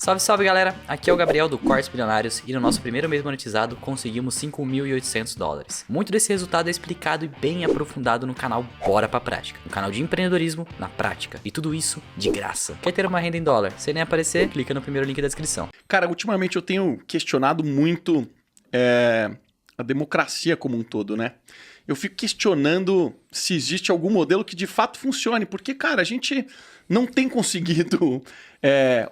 Salve, salve galera, aqui é o Gabriel do Cortes Bilionários e no nosso primeiro mês monetizado conseguimos $5.800. Muito desse resultado é explicado e bem aprofundado no canal Bora Pra Prática, um canal de empreendedorismo na prática, e tudo isso de graça. Quer ter uma renda em dólar? Sem nem aparecer? Clica no primeiro link da descrição. Cara, ultimamente eu tenho questionado muito a democracia como um todo, né? Eu fico questionando se existe algum modelo que de fato funcione, porque, cara, a gente não tem conseguido...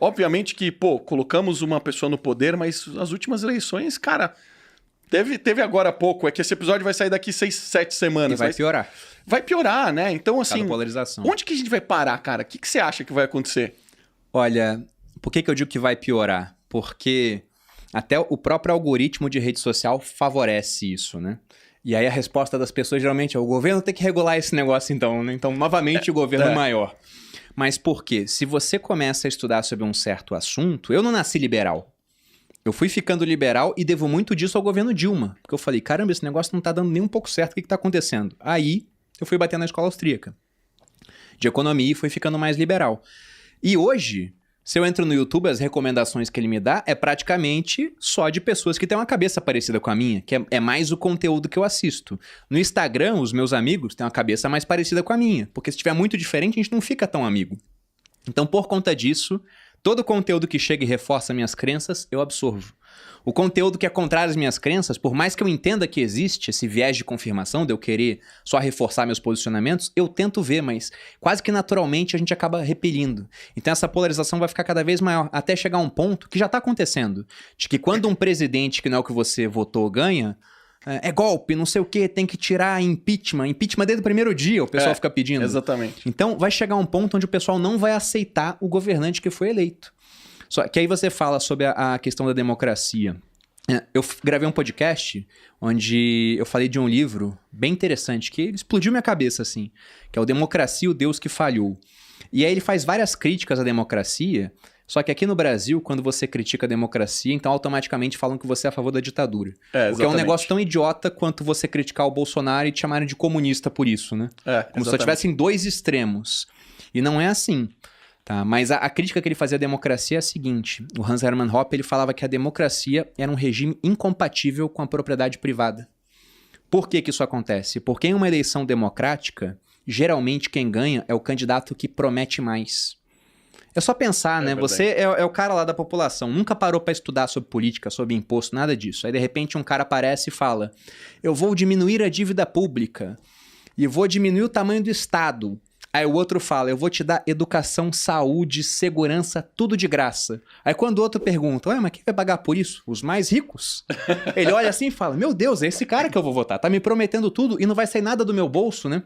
obviamente que, colocamos uma pessoa no poder, mas as últimas eleições, cara, teve agora há pouco, é que esse episódio vai sair daqui 6, 7 semanas. E vai piorar. Vai piorar, né? Então, assim, cada polarização. Onde que a gente vai parar, cara? O que você acha que vai acontecer? Olha, por que eu digo que vai piorar? Porque até o próprio algoritmo de rede social favorece isso, né? E aí a resposta das pessoas geralmente é: o governo tem que regular esse negócio então, né? Então, novamente, o governo é maior. Mas por quê? Se você começa a estudar sobre um certo assunto... Eu não nasci liberal. Eu fui ficando liberal e devo muito disso ao governo Dilma. Porque eu falei, caramba, esse negócio não tá dando nem um pouco certo, o que tá acontecendo? Aí, eu fui bater na escola austríaca de economia e fui ficando mais liberal. E hoje... Se eu entro no YouTube, as recomendações que ele me dá é praticamente só de pessoas que têm uma cabeça parecida com a minha, que é mais o conteúdo que eu assisto. No Instagram, os meus amigos têm uma cabeça mais parecida com a minha, porque se tiver muito diferente, a gente não fica tão amigo. Então, por conta disso, todo o conteúdo que chega e reforça minhas crenças, eu absorvo. O conteúdo que é contrário às minhas crenças, por mais que eu entenda que existe esse viés de confirmação de eu querer só reforçar meus posicionamentos, eu tento ver, mas quase que naturalmente a gente acaba repelindo. Então essa polarização vai ficar cada vez maior, até chegar a um ponto que já está acontecendo, de que quando um presidente que não é o que você votou ganha, é golpe, não sei o que, tem que tirar impeachment desde o primeiro dia o pessoal fica pedindo. Exatamente. Então vai chegar um ponto onde o pessoal não vai aceitar o governante que foi eleito. Só que aí você fala sobre a questão da democracia. Eu gravei um podcast onde eu falei de um livro bem interessante, que explodiu minha cabeça, assim, que é o Democracia, o Deus que Falhou. E aí ele faz várias críticas à democracia, só que aqui no Brasil, quando você critica a democracia, então automaticamente falam que você é a favor da ditadura. O que é um negócio tão idiota quanto você criticar o Bolsonaro e te chamarem de comunista por isso, né? Como se só tivessem dois extremos. E não é assim. Tá, mas a crítica que ele fazia à democracia é a seguinte: o Hans Hermann Hoppe ele falava que a democracia era um regime incompatível com a propriedade privada. Por que isso acontece? Porque em uma eleição democrática, geralmente quem ganha é o candidato que promete mais. É só pensar, né? Verdade. Você é o cara lá da população, nunca parou para estudar sobre política, sobre imposto, nada disso. Aí de repente um cara aparece e fala: eu vou diminuir a dívida pública e vou diminuir o tamanho do Estado. Aí o outro fala: eu vou te dar educação, saúde, segurança, tudo de graça. Aí quando o outro pergunta: ué, mas quem vai pagar por isso? Os mais ricos? Ele olha assim e fala: meu Deus, é esse cara que eu vou votar. Tá me prometendo tudo e não vai sair nada do meu bolso, né?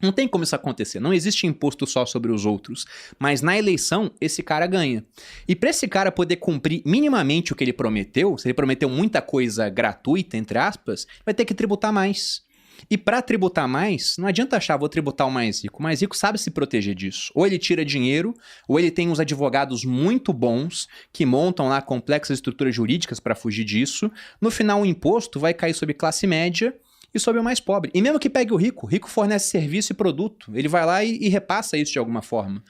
Não tem como isso acontecer. Não existe imposto só sobre os outros. Mas na eleição, esse cara ganha. E para esse cara poder cumprir minimamente o que ele prometeu, se ele prometeu muita coisa gratuita, entre aspas, vai ter que tributar mais. E para tributar mais, não adianta achar, vou tributar o mais rico. O mais rico sabe se proteger disso. Ou ele tira dinheiro, ou ele tem uns advogados muito bons que montam lá complexas estruturas jurídicas para fugir disso. No final, o imposto vai cair sobre classe média e sobre o mais pobre. E mesmo que pegue o rico fornece serviço e produto. Ele vai lá e repassa isso de alguma forma.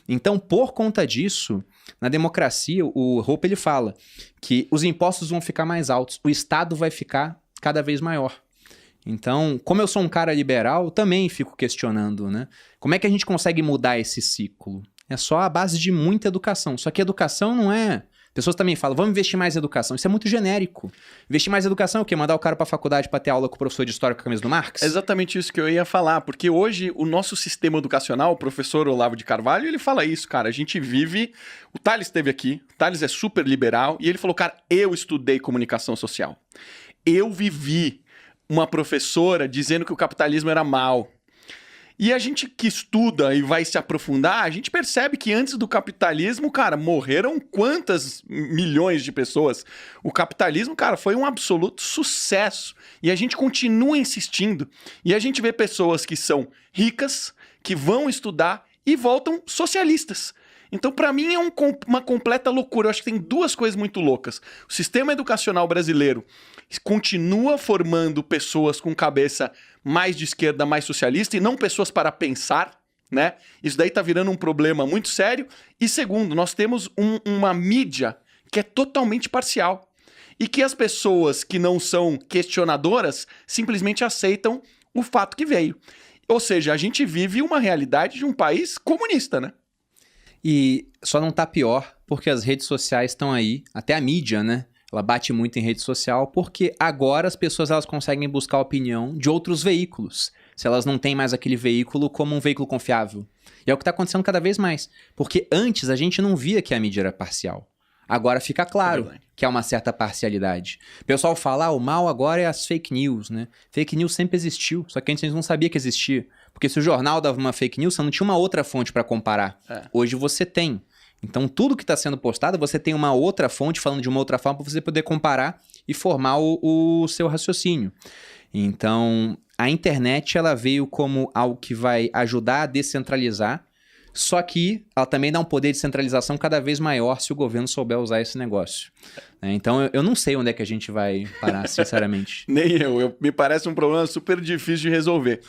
Então, por conta disso, na democracia, o Hoppe ele fala que os impostos vão ficar mais altos, o Estado vai ficar cada vez maior. Então, como eu sou um cara liberal, também fico questionando, né? Como é que a gente consegue mudar esse ciclo? É só a base de muita educação. Só que educação não é... Pessoas também falam, vamos investir mais em educação. Isso é muito genérico. Investir mais em educação é o quê? Mandar o cara pra faculdade pra ter aula com o professor de história com a camisa do Marx? É exatamente isso que eu ia falar, porque hoje o nosso sistema educacional, o professor Olavo de Carvalho, ele fala isso, cara, a gente vive... O Thales esteve aqui, o Thales é super liberal, e ele falou, cara, eu estudei comunicação social. Eu vivi uma professora dizendo que o capitalismo era mal. E a gente que estuda e vai se aprofundar, a gente percebe que antes do capitalismo, cara, morreram quantas milhões de pessoas. O capitalismo, cara, foi um absoluto sucesso. E a gente continua insistindo. E a gente vê pessoas que são ricas, que vão estudar e voltam socialistas. Então, para mim, é uma completa loucura. Eu acho que tem duas coisas muito loucas. O sistema educacional brasileiro continua formando pessoas com cabeça mais de esquerda, mais socialista, e não pessoas para pensar, né? Isso daí tá virando um problema muito sério. E segundo, nós temos uma mídia que é totalmente parcial. E que as pessoas que não são questionadoras simplesmente aceitam o fato que veio. Ou seja, a gente vive uma realidade de um país comunista, né? E só não tá pior porque as redes sociais estão aí, até a mídia, né? Ela bate muito em rede social porque agora as pessoas elas conseguem buscar a opinião de outros veículos, se elas não têm mais aquele veículo como um veículo confiável. E é o que está acontecendo cada vez mais. Porque antes a gente não via que a mídia era parcial. Agora fica claro que há uma certa parcialidade. O pessoal fala, o mal agora é as fake news, né? Fake news sempre existiu, só que antes a gente não sabia que existia. Porque se o jornal dava uma fake news, você não tinha uma outra fonte para comparar. Hoje você tem. Então tudo que está sendo postado, você tem uma outra fonte falando de uma outra forma para você poder comparar e formar o seu raciocínio. Então a internet ela veio como algo que vai ajudar a descentralizar, só que ela também dá um poder de centralização cada vez maior se o governo souber usar esse negócio. Então eu não sei onde é que a gente vai parar, sinceramente. Nem eu. Me parece um problema super difícil de resolver.